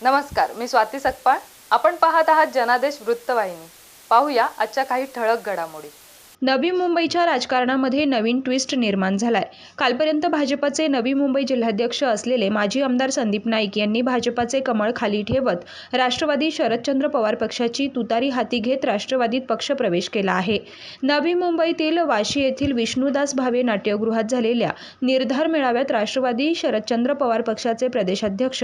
नमस्कार, मी स्वाती सकपाळ. आपण पाहत आहात जनादेश वृत्तवाहिनी. पाहूया आजच्या काही ठळक घडामोडी. नवी मुंबईच्या राजकारणामध्ये नवीन ट्विस्ट निर्माण झालाय. कालपर्यंत भाजपचे नवी मुंबई जिल्हाध्यक्ष असलेले माजी आमदार संदीप नाईक यांनी भाजपचे कमळ खाली ठेवत राष्ट्रवादी शरदचंद्र पवार पक्षाची तुतारी हाती घेत राष्ट्रवादीत पक्षप्रवेश केला आहे. नवी मुंबईतील वाशी येथील विष्णुदास भावे नाट्यगृहात झालेल्या निर्धार मेळाव्यात राष्ट्रवादी शरदचंद्र पवार पक्षाचे प्रदेशाध्यक्ष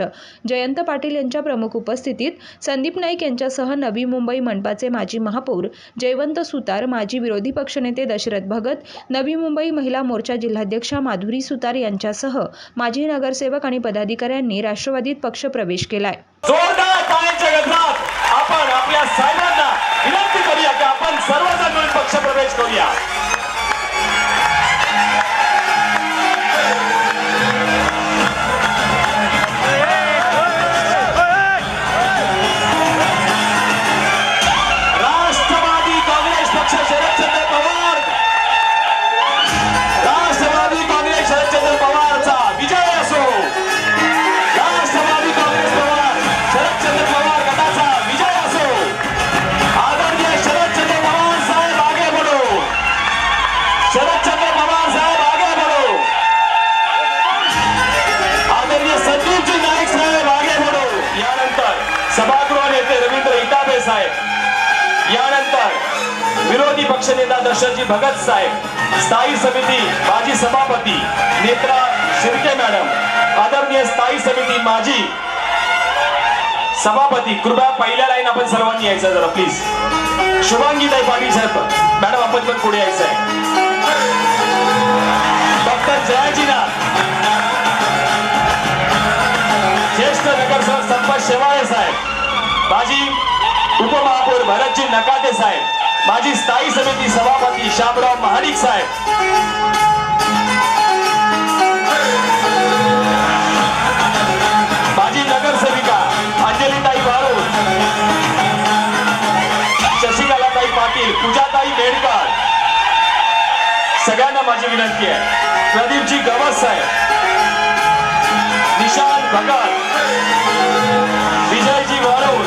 जयंत पाटील यांच्या प्रमुख उपस्थितीत संदीप नाईक यांच्यासह नवी मुंबई मनपाचे माजी महापौर जयवंत सुतार, माजी विरोधी पक्षनेते दशरथ भगत, नवी मुंबई महिला मोर्चा जिल्हाध्यक्षा माधुरी सुतार यांच्यासह माजी नगरसेवक आणि पदाधिकाऱ्यांनी राष्ट्रवादीत पक्षप्रवेश केलाय. जोरदार टाळ्यांच्या गजरात आपण आपल्या साहेबांना विनंती करूया की आपण सर्वजण मिळून पक्षप्रवेश करूया. राष्ट्रवादी काँग्रेस पक्ष शरदचंद्र पवार, राष्ट्रवादी काँग्रेस शरदचंद्र पवारचा विजय असो. राष्ट्रवादी काँग्रेस पवार शरदचंद्र पवार गटाचा विजय असो. आदरणीय शरदचंद्र पवार साहेब आगे बढ़ो. शरदचंद्र पवार साहेब आगे बढ़ो. आदरणीय संदीपजी नाईक साहेब आगे बढ़ो. यानंतर सभागृह नेते रवींद्र इटाबे साहेब, यानंतर विरोधी पक्षनेता दशरथजी भगत साहेब, स्थायी समिती माजी सभापती नेत्रा शिर्के मॅडम, आदरणीय स्थायी समिती माजी सभापती, कृपया पहिल्या लाईन आपण सर्वांनी यायचं जरा प्लीज. शुभांगीताई पाटील साहेब मॅडम आपण पण पुढे यायचं आहे. डॉक्टर जयाजीनाथ, ज्येष्ठ नगरसेवक संपत शेवाळे साहेब, माजी उपमहापौर भरतजी नकाते साहेब, माजी स्थायी समिती सभापती शामराव महाडिक साहेब, माजी नगरसेविका अंजलीताई वारू, शशिकलाताई पाटील, पूजाताई मेडकर, सगळ्यांना माझी विनंती आहे. प्रदीपजी गवस साहेब, निशांत भगत, विजयजी वारू,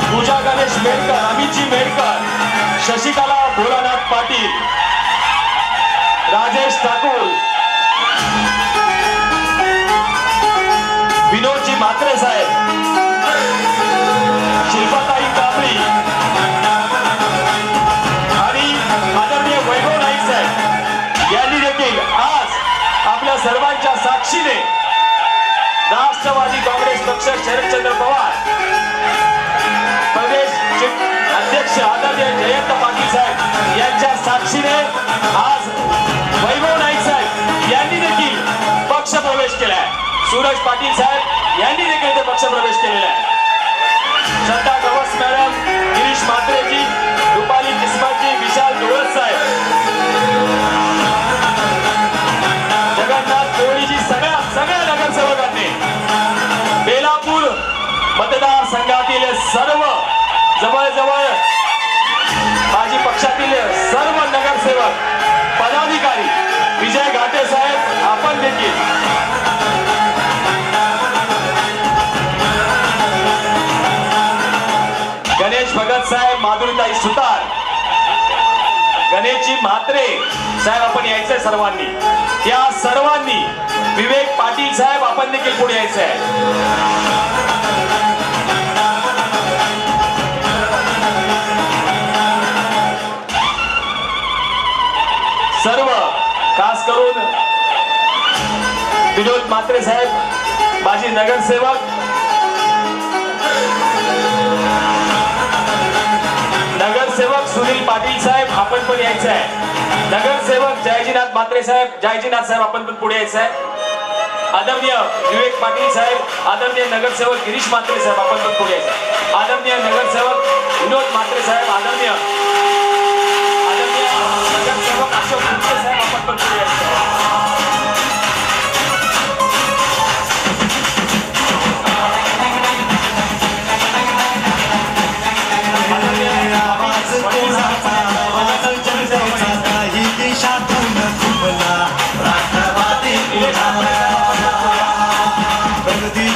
पूजा गणेश मेडकर, अमितजी मेडकर, शशिकला भोलानाथ पाटील, राजेश ठाकूर, विनोदजी म्हात्रे साहेब, शिल्पाताई कांबळी आणि आदरणीय वैभव नाईक साहेब यांनी देखील आज आपल्या सर्वांच्या साक्षीने राष्ट्रवादी काँग्रेस पक्ष शरदचंद्र पवार प्रदेश अध्यक्ष आदरणीय जयंत पाटील साहेब यांच्या साक्षीने आज वैभव नाईक साहेब यांनी देखील पक्ष प्रवेश केलाय. सूरज पाटील साहेब यांनी देखील इथे पक्ष प्रवेश केलेला आहे. श्रद्धा गवस मॅडम, गिरीश म्हात्रेजी, रुपाली किस्मतजी, विशाल डोळस साहेब, जगन्नाथ कोळीजी, सगळ्या नगरसेवकांनी बेलापूर मतदारसंघातील सर्व जवळजवळ माजी पक्षातील सर्व नगरसेवक पदाधिकारी, विजय घाटे साहेब आपण देखील गणेश भगत साहेब, माधुरीताई सुतार, गणेशजी म्हात्रे साहेब आपण यायचंय सर्वांनी. या सर्वांनी, विवेक पाटील साहेब आपण देखील पुढे यायचंय. सर्व खास करून विनोद म्हात्रे साहेब, माजी नगरसेवक, नगरसेवक सुनील पाटील साहेब आपण पण यायचं आहे. नगरसेवक जयजीनाथ म्हात्रे साहेब, जयजीनाथ साहेब आपण पण पुढे यायचं आहे. आदरणीय विवेक पाटील साहेब, आदरणीय नगरसेवक गिरीश म्हात्रे साहेब आपण पण पुढे यायचं. आदरणीय नगरसेवक विनोद म्हात्रे साहेब, आदरणीय नगरसेवक अशोक गुप्ते साहेब आपण पण पुढे यायचं. राष्ट्रवादी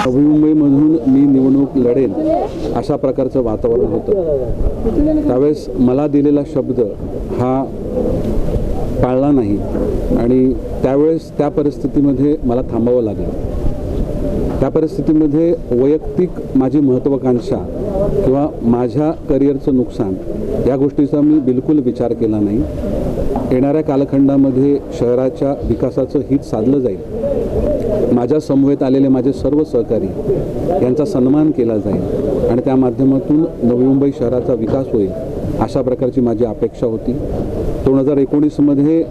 नवी मुंबईमधून मी निवडणूक लढेल अशा प्रकारचं वातावरण होतं. त्यावेळेस मला दिलेला शब्द हा पाळला नाही आणि त्यावेळेस त्या परिस्थितीमध्ये मला थांबावं लागलं. त्या परिस्थितीमध्ये वैयक्तिक माझी महत्त्वाकांक्षा किंवा माझ्या करिअरचं नुकसान या गोष्टीचा मी बिलकुल विचार केला नाही. येणाऱ्या कालखंडामध्ये शहराच्या विकासाचं हित साधलं जाईल. माझ्या समवेत आलेले माझे सर्व सहकारी यांचा सन्मान केला जाईल आणि त्या माध्यमातून नवी मुंबई शहराचा विकास होईल अशा प्रकारची माझी अपेक्षा होती. 2019मध्ये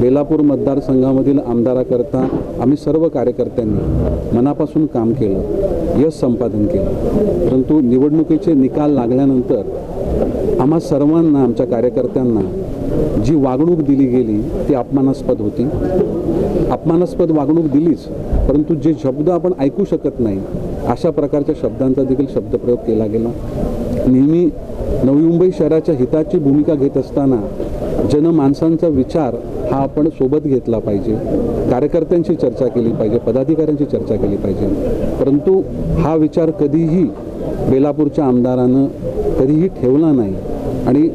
बेलापूर मतदारसंघामधील आमदाराकरता आम्ही सर्व कार्यकर्त्यांनी मनापासून काम केलं, यश संपादन केलं. परंतु निवडणुकीचे निकाल लागल्यानंतर आम्हा सर्वांना, आमच्या कार्यकर्त्यांना जी वागणूक दिली गेली ती अपमानास्पद होती. अपमानास्पद वागणूक दिलीच, परंतु जे शब्द आपण ऐकू शकत नाही अशा प्रकारच्या शब्दांचा देखील शब्दप्रयोग केला गेला. नेहमी नवी मुंबई शहराच्या हिताची भूमिका घेत असताना जनमानसांचा विचार हा आपण सोबत घेतला पाहिजे. कार्यकर्त्यांशी चर्चा केली पाहिजे, पदाधिकाऱ्यांची चर्चा केली पाहिजे. परंतु हा विचार कधीही बेलापूरच्या आमदारानं कधीही ठेवला नाही आणि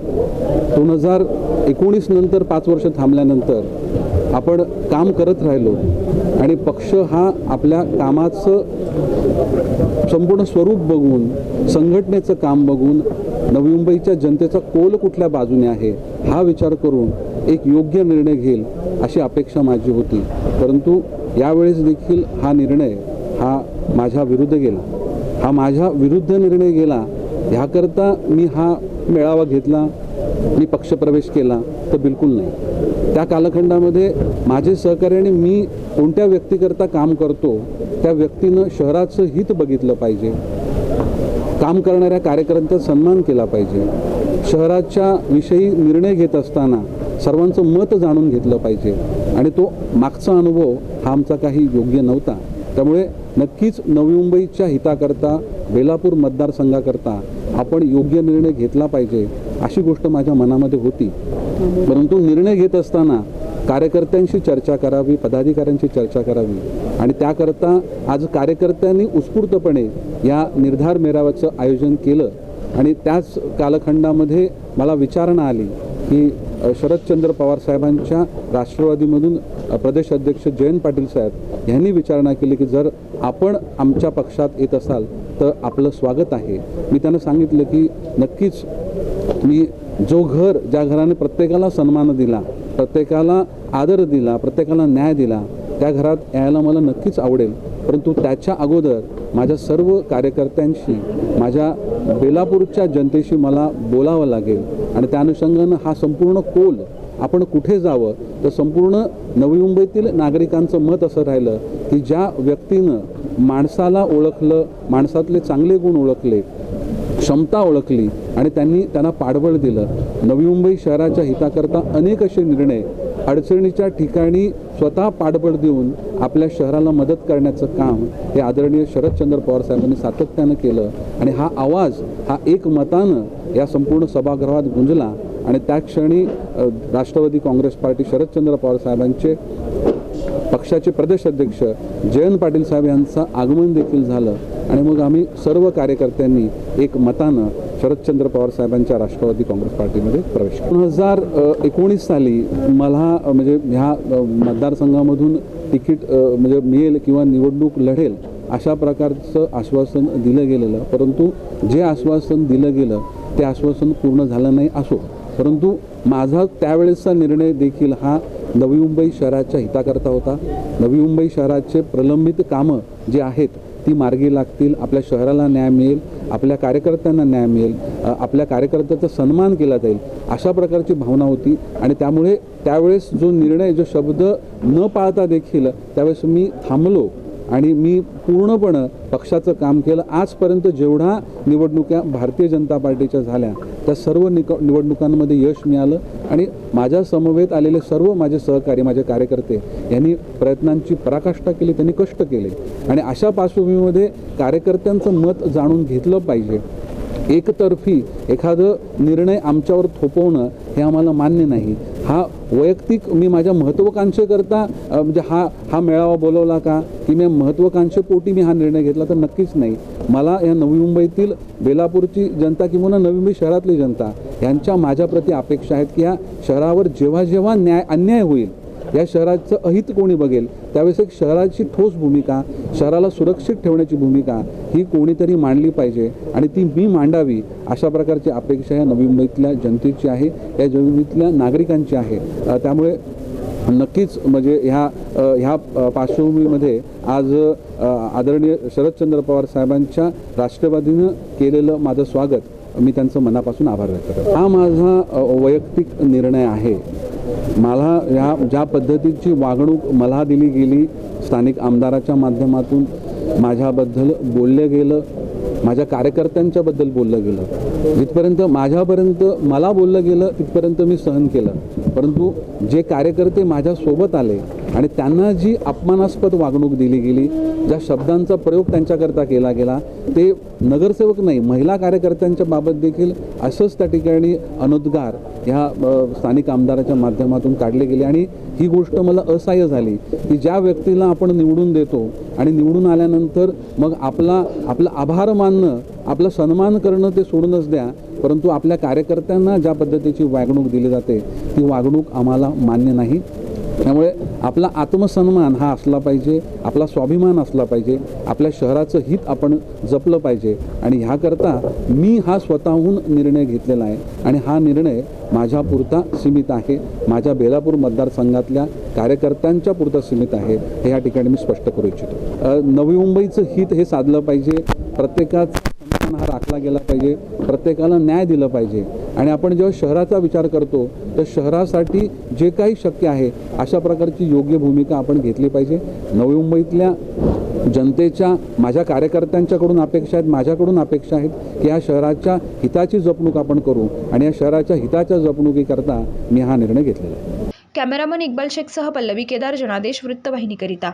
2019 नंतर 5 वर्ष थांबल्यानंतर आपण काम करत राहिलो आणि पक्ष हा आपल्या कामाचं संपूर्ण स्वरूप बघून, संघटनेचं काम बघून, नवी मुंबईच्या जनतेचा कौल कुठल्या बाजूने आहे हा विचार करून एक योग्य निर्णय घेईल अशी अपेक्षा माझी होती. परंतु यावेळेस देखील हा निर्णय हा माझ्या विरुद्ध गेला. हा माझ्या विरुद्ध निर्णय गेला ह्याकरता मी हा मेळावा घेतला, मी पक्षप्रवेश केला तर बिलकुल नाही. त्या कालखंडामध्ये माझे सहकारी आणि मी कोणत्या व्यक्तीकरता काम करतो त्या व्यक्तीनं शहराचं हित बघितलं पाहिजे, काम करणाऱ्या कार्यकर्त्यांचा सन्मान केला पाहिजे, शहराच्या विषयी निर्णय घेत असताना सर्वांचं मत जाणून घेतलं पाहिजे आणि तो मागचा अनुभव हा आमचा काही योग्य नव्हता. त्यामुळे नक्कीच नवी मुंबईच्या हिताकरता, बेलापूर मतदारसंघाकरता आपण योग्य निर्णय घेतला पाहिजे अशी गोष्ट माझ्या मनामध्ये होती. परंतु निर्णय घेत असताना कार्यकर्त्यांशी चर्चा करावी, पदाधिकाऱ्यांशी चर्चा करावी आणि त्याकरता आज कार्यकर्त्यांनी उत्स्फूर्तपणे या निर्धार मेळाव्याचं आयोजन केलं आणि त्याच कालखंडामध्ये मला विचारणा आली की शरदचंद्र पवार साहेबांच्या राष्ट्रवादीमधून प्रदेश अध्यक्ष जयंत पाटील साहेब यांनी विचारणा केली की जर आपण आमच्या पक्षात येत असाल तर आपलं स्वागत आहे. मी त्यांना सांगितलं की नक्कीच मी जो घर, ज्या घराने प्रत्येकाला सन्मान दिला, प्रत्येकाला आदर दिला, प्रत्येकाला न्याय दिला, त्या घरात यायला मला नक्कीच आवडेल. परंतु त्याच्या अगोदर माझ्या सर्व कार्यकर्त्यांशी, माझ्या बेलापूरच्या जनतेशी मला बोलावं लागेल आणि त्या अनुषंगानं हा संपूर्ण कौल आपण कुठे जावं तर संपूर्ण नवी मुंबईतील नागरिकांचं मत असं राहिलं की ज्या व्यक्तीनं माणसाला ओळखलं, माणसातले चांगले गुण ओळखले, क्षमता ओळखली आणि त्यांना पाठबळ दिलं. नवी मुंबई शहराच्या हिताकरता अनेक असे निर्णय अडचणीच्या ठिकाणी स्वतः पाठबळ देऊन आपल्या शहराला मदत करण्याचं काम हे आदरणीय शरदचंद्र पवार साहेबांनी सातत्यानं केलं आणि हा आवाज हा एकमतानं या संपूर्ण सभागृहात गुंजला आणि त्या क्षणी राष्ट्रवादी काँग्रेस पार्टी शरदचंद्र पवार साहेबांचे पक्षाचे प्रदेश अध्यक्ष जयंत पाटील साहेब यांचं आगमन देखील झालं आणि मग आम्ही सर्व कार्यकर्त्यांनी एक मतानं शरदचंद्र पवार साहेबांच्या राष्ट्रवादी काँग्रेस पार्टीमध्ये प्रवेश केला. 2019 साली मला म्हणजे ह्या मतदारसंघामधून तिकीट म्हणजे मिळेल किंवा निवडणूक लढेल अशा प्रकारचं आश्वासन दिलं गेलेलं, परंतु जे आश्वासन दिलं गेलं ते आश्वासन पूर्ण झालं नाही असो. परंतु माझा त्यावेळेसचा निर्णय देखील हा नवी मुंबई शहराच्या हिताकरता होता. नवी मुंबई शहराचे प्रलंबित कामं जी आहेत ती मार्गी लागतील, आपल्या शहराला न्याय मिळेल, आपल्या कार्यकर्त्यांना न्याय मिळेल, आपल्या कार्यकर्त्याचा सन्मान केला जाईल अशा प्रकारची भावना होती आणि त्यामुळे त्यावेळेस जो निर्णय, जो शब्द न पाळता देखील त्यावेळेस मी थांबलो आणि मी पूर्णपणे पक्षाचं काम केलं. आजपर्यंत जेवढा निवडणुका भारतीय जनता पार्टीच्या झाल्या त्या सर्व निवडणुकांमध्ये यश मिळालं आणि माझ्या समवेत आलेले सर्व माझे सहकारी, माझे कार्यकर्ते यांनी प्रयत्नांची पराकाष्ठा केली, त्यांनी कष्ट केले आणि अशा पार्श्वभूमीमध्ये कार्यकर्त्यांचं मत जाणून घेतलं पाहिजे. एकतर्फी एखादं निर्णय आमच्यावर थोपवणं हे आम्हाला मान्य नाही. हा वैयक्तिक मी माझ्या महत्त्वाकांक्षेकरता म्हणजे हा मेळावा बोलवला का की मी महत्त्वाकांक्षेपोटी मी हा निर्णय घेतला, तर नक्कीच नाही. मला या नवी मुंबईतील बेलापूरची जनता किंवा नवी मुंबई शहरातली जनता यांच्या माझ्याप्रती अपेक्षा आहेत की या शहरावर जेव्हा जेव्हा अन्याय होईल, या शहराचं अहित कोणी बघेल त्यावेळेस एक शहराची ठोस भूमिका, शहराला सुरक्षित ठेवण्याची भूमिका ही कोणीतरी मांडली पाहिजे आणि ती मी मांडावी अशा प्रकारची अपेक्षा या नवी मुंबईतल्या जनतेची आहे, या नवी मुंबईतल्या नागरिकांची आहे. त्यामुळे नक्कीच म्हणजे ह्या पार्श्वभूमीमध्ये आज आदरणीय शरदचंद्र पवार साहेबांच्या राष्ट्रवादीनं केलेलं माझं स्वागत मी त्यांचं मनापासून आभार व्यक्त करतो. हा माझा वैयक्तिक निर्णय आहे. मला ज्या पद्धतीची वागणूक मला दिली गेली, स्थानिक आमदाराच्या माध्यमातून माझ्याबद्दल बोललं गेलं, माझ्या कार्यकर्त्यांच्याबद्दल बोललं गेलं, जिथपर्यंत माझ्यापर्यंत मला बोललं गेलं तिथपर्यंत मी सहन केलं. परंतु जे कार्यकर्ते माझ्यासोबत आले आणि त्यांना जी अपमानास्पद वागणूक दिली गेली, ज्या शब्दांचा प्रयोग त्यांच्याकरता केला गेला, ते नगरसेवक नाही महिला कार्यकर्त्यांच्या बाबत देखील असंच त्या ठिकाणी अनुद्गार ह्या स्थानिक आमदाराच्या माध्यमातून काढले गेले. आणि ही गोष्ट मला असह्य झाली की ज्या व्यक्तीला आपण निवडून देतो आणि निवडून आल्यानंतर मग आपला आभार मानणं, आपला सन्मान करणं ते सोडूनच द्या, परंतु आपल्या कार्यकर्त्यांना ज्या पद्धतीची वागणूक दिली जाते ती वागणूक आम्हाला मान्य नाही. त्यामुळे आपला आत्मसन्मान हा असला पाहिजे, आपला स्वाभिमान असला पाहिजे, आपल्या शहराचं हित आपण जपलं पाहिजे. आणि ह्याकरता मी हा स्वतःहून निर्णय घेतलेला आहे आणि हा निर्णय माझ्यापुरता सीमित आहे, माझ्या बेलापूर मतदारसंघातल्या कार्यकर्त्यांच्या पुरता सीमित आहे, हे या ठिकाणी मी स्पष्ट करू इच्छितो. नवी मुंबईचं हित हे साधलं पाहिजे, प्रत्येकाचा सन्मान हा राखला गेला पाहिजे, प्रत्येकाला न्याय दिलं पाहिजे. आणि आपण जेव्हा शहराचा विचार करतो तर शहरासाठी जे काही शक्य आहे अशा प्रकारची योग्य भूमिका आपण घेतली पाहिजे. नवी मुंबईतल्या जनतेच्या, माझ्या कार्यकर्त्यांच्याकडून अपेक्षा आहेत, माझ्याकडून अपेक्षा आहेत की या शहराच्या हिताची जपणूक आपण करू आणि या शहराच्या हिताच्या जपणुकीकरता मी हा निर्णय घेतलेला आहे. कॅमेरामन इक्बाल शेखसह पल्लवी केदार, जनादेश वृत्तवाहिनीकरिता.